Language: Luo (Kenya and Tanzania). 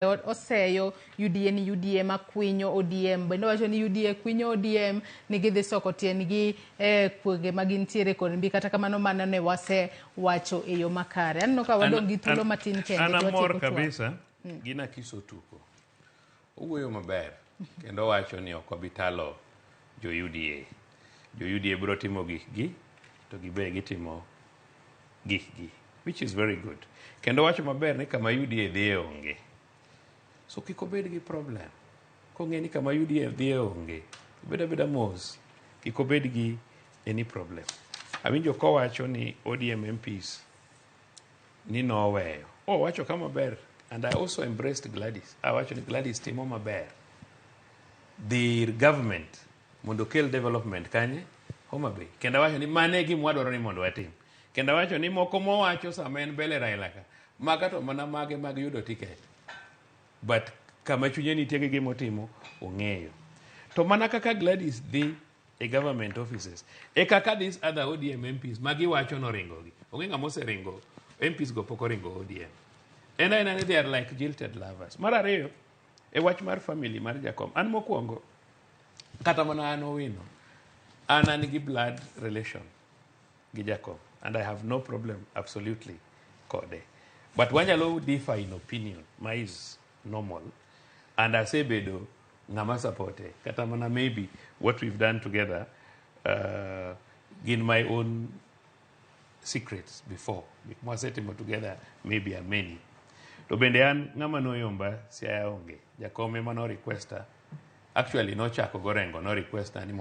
oseyo UDA ni UDA makwinyo ODM bende wacho ni UDA kwinyo ODM ni gidhi soko tiendgi kwege magintiere kod mbi kata kamano mana ne wase wacho e yo makare. Anno ka wadong gi thuolo matin kende. Ana mor kabisa gina kiso tuko. Owuoyo maber kendo wacho ni ok obitalo jo UDA. Jo UDA biro timo gikgi to gibe gitimo gikgi, which is very good. Kendo wacho maber ni kama UDA dhiye onge. So kiko bed gi problem. Kong'e ni kama UDA dhiye onge. Beda mos. Kiko bed gi any problem. Awinjo kowacho ni ODM MPs ni noweyo. Wacho kama ber. And I also embraced Gladys. Wacho ni Gladys timo maber. The government mondo kel development kanye Homa Bay. Kenda wacho ni mane gimwadoro ni mondo watim. Kenda wacho ni moko mowacho sama en bele Raila ka. Maga to mana mage mag yudo ticket. But kama chunye nitie gi gimotimo ong'eyo. To mana kaka Gladys dhi e government offices. E kaka these other ODM MPs magi wacho no ringogi. Onge ng'ama oseringo. MPs go poko ringo ODM. And they are like jilted lovers. Mar ariyo e wach mar family mar Jakom. An mokwongo kata mana an Owino. An gi blood relation gi Jakom. And I have no problem absolutely kode. But wanyalo differ in opinion. Ma is normal. And I say bedo ngama supporte. Kata mana maybe what we've done together in my own secrets before. Mwasetimo together maybe are many. To bende an ngama noyomba siaya onge. Jakom ema no requesta. Actually no chako gorengo no requesta ni